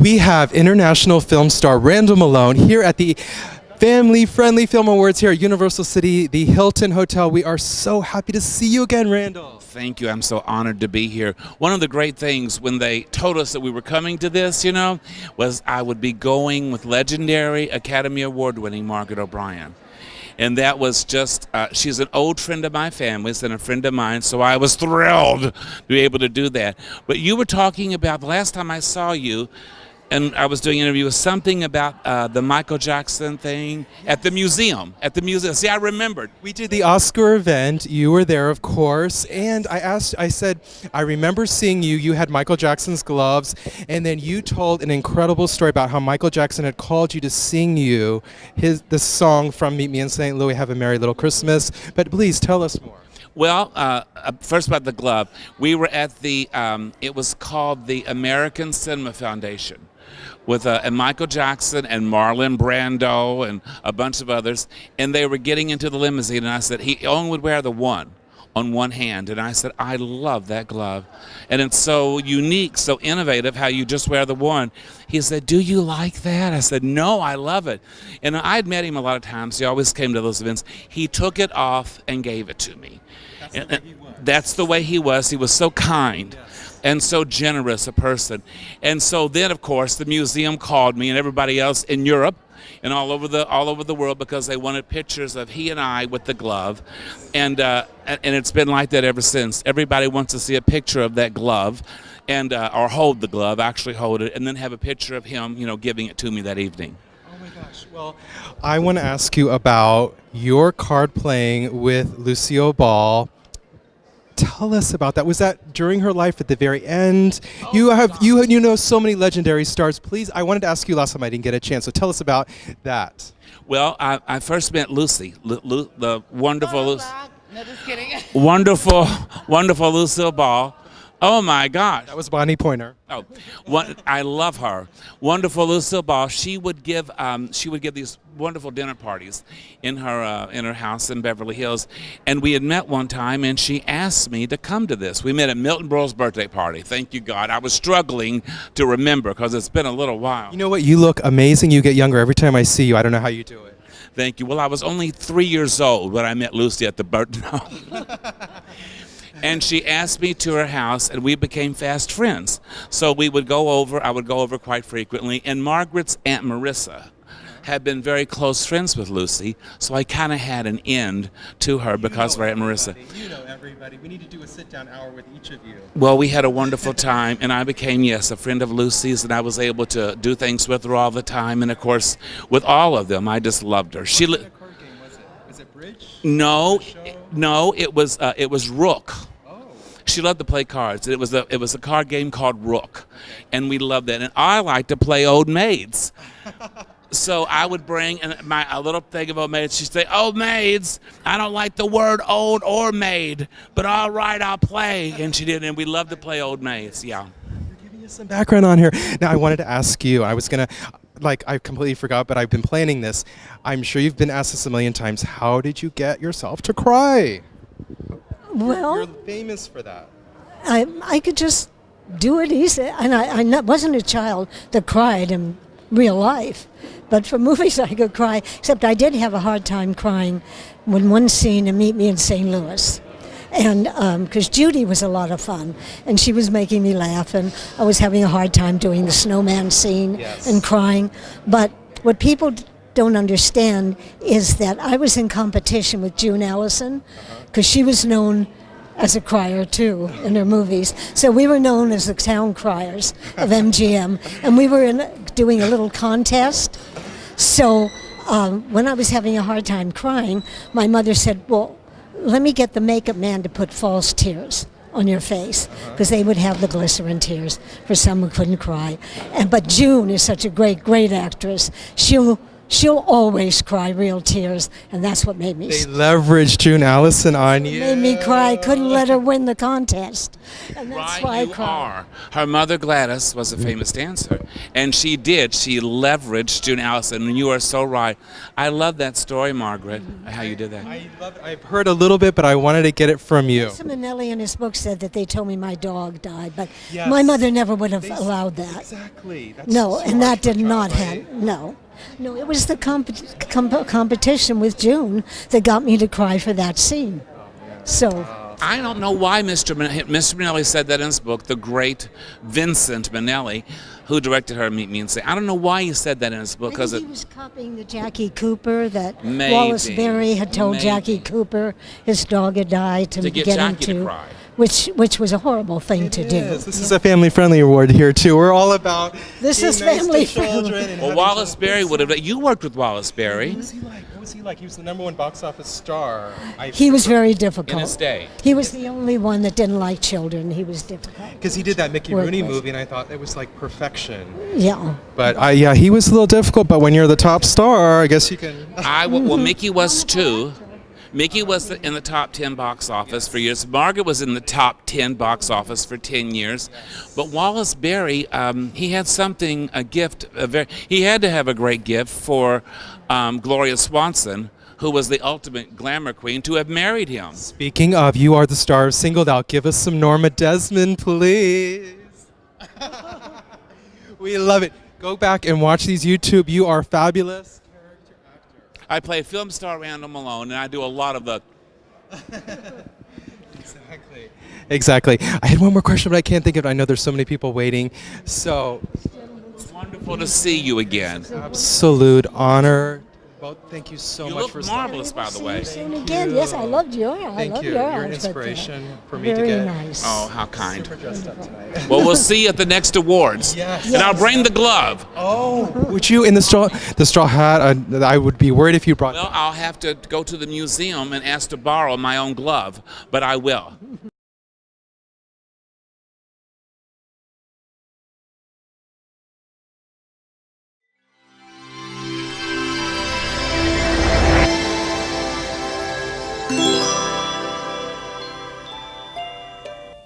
We have international film star Randal Malone here at the Family-Friendly Film Awards here at Universal City, the Hilton Hotel. We are so happy to see you again, Randal. Thank you. I'm so honored to be here. One of the great things when they told us that we were coming to this, was I would be going with legendary Academy Award-winning Margaret O'Brien. And that was just, she's an old friend of my family's and a friend of mine, so I was thrilled to be able to do that. But you were talking about, the last time I saw you, and I was doing an interview with something about the Michael Jackson thing at the museum. See, I remembered. We did the Oscar event. You were there, of course. And I said, I remember seeing you. You had Michael Jackson's gloves. And then you told an incredible story about how Michael Jackson had called you to sing you the song from Meet Me in St. Louis, Have a Merry Little Christmas. But please tell us more. Well, first about the glove. We were at the, it was called the American Cinema Foundation, with and Michael Jackson and Marlon Brando and a bunch of others, and they were getting into the limousine, and I said he only would wear the one on one hand, and I said I love that glove, and it's so unique, so innovative how you just wear the one. He said, do you like that? I said, no, I love it. And I'd met him a lot of times. He always came to those events. He took it off and gave it to me. That's the way he was. He was so kind. Yes. And so generous a person. And so then, of course, the museum called me and everybody else in Europe and all over the world because they wanted pictures of he and I with the glove. And it's been like that ever since. Everybody wants to see a picture of that glove and or hold the glove, actually hold it, and then have a picture of him, giving it to me that evening. Oh my gosh. Well, I want to ask you about your card playing with Lucille Ball. Tell us about that. Was that during her life at the very end? Oh, you know so many legendary stars. Please, I wanted to ask you last time I didn't get a chance, so tell us about that. Well, I first met Lucy, the wonderful, no, just kidding. wonderful Lucille Ball. Oh my gosh. That was Bonnie Pointer. Oh, I love her. Wonderful Lucille Ball. She would give these wonderful dinner parties in her house in Beverly Hills, and we had met one time, and she asked me to come to this. We met at Milton Berle's birthday party. Thank you, God. I was struggling to remember because it's been a little while. You know what? You look amazing. You get younger every time I see you. I don't know how you do it. Thank you. Well, I was only 3 years old when I met Lucy at the birthday. And she asked me to her house, and we became fast friends. So I would go over quite frequently, and Margaret's Aunt Marissa had been very close friends with Lucy, so I kind of had an end to her because of our Aunt Marissa. You know everybody. We need to do a sit-down hour with each of you. Well, we had a wonderful time, and I became, yes, a friend of Lucy's, and I was able to do things with her all the time, and of course, with all of them, I just loved her. What kind of card game was it? Was it bridge? No, it was Rook. She loved to play cards. It was a card game called Rook, and we loved that. And I like to play old maids. So I would bring a little thing of old maids. She'd say, "Old maids, I don't like the word old or maid, but all right, I'll play." And she did, and we loved to play old maids. Yeah. You're giving us some background on here. Now I wanted to ask you. I was gonna, I completely forgot, but I've been planning this. I'm sure you've been asked this a million times. How did you get yourself to cry? Well, you're famous for that. I could just do it easy, and I wasn't a child that cried in real life, but for movies I could cry, except I did have a hard time crying when one scene in Meet Me in St. Louis, and because Judy was a lot of fun, and she was making me laugh, and I was having a hard time doing the snowman scene. Yes. And crying, but what people don't understand is that I was in competition with June Allyson, because she was known as a crier too in her movies. So we were known as the town criers of MGM, and we were doing a little contest. So when I was having a hard time crying, my mother said, well, let me get the makeup man to put false tears on your face, because they would have the glycerin tears for someone who couldn't cry. But June is such a great actress. She'll she'll always cry real tears, and that's what made me. They leveraged June Allyson on you. Made me cry. Couldn't let her win the contest, and that's why I Right, you cried. are. Her mother Gladys was a famous dancer, and she did. She leveraged June Allyson, and you are so right. I love that story, Margaret, how you did that. I've heard a little bit, but I wanted to get it from you. Mr. Minnelli in his book said that they told me my dog died, but Yes. my mother never would have allowed that. Exactly. That's No, so and that hard for a did child, not right? happen. No. No, it was the competition with June that got me to cry for that scene. So, I don't know why Mr. Minnelli said that in his book, the great Vincent Minnelli, who directed her Meet Me and Say. I don't know why he said that in his book. maybe he was copying the Jackie Cooper that Maybe, Wallace Beery had told maybe. Jackie Cooper his dog had died to get get him Jackie to cry. which was a horrible thing to do. Yes, this is a family-friendly award here too. We're all about This being is nice to family-friendly. children and Well, having Wallace fun. Beery would have. You worked with Wallace Beery What was he like? What was he like? He was the #1 box office star. He was very in difficult. his day. He was the only one that didn't like children. He was difficult. Because he did that Mickey Work Rooney with. movie, and I thought it was like perfection. Yeah. But yeah, he was a little difficult. But when you're the top star, I guess you can. Well, Mickey was too. Mickey was in the top 10 box office for years. Margaret was in the top 10 box office for 10 years. But Wallace Beery, he had something, a gift. He had to have a great gift for Gloria Swanson, who was the ultimate glamour queen, to have married him. Speaking of, you are the star of Singled Out. Give us some Norma Desmond, please. We love it. Go back and watch these YouTube. You are fabulous. I play film star Randal Malone, and I do a lot of the. Exactly. I had one more question, but I can't think of it. I know there's so many people waiting. So, It's wonderful to see you again. absolute honor. Well, thank you so You much look for marvelous, by the way. Soon again. Yes, I loved your. I Thank loved you. your You're an outfit there. inspiration for me to Very get nice. Oh, how kind. super dressed up tonight. Well, we'll see you at the next awards. Yes. And I'll bring the glove. Oh, would you in the straw hat? I would be worried if you brought. Well, I'll have to go to the museum and ask to borrow my own glove, but I will.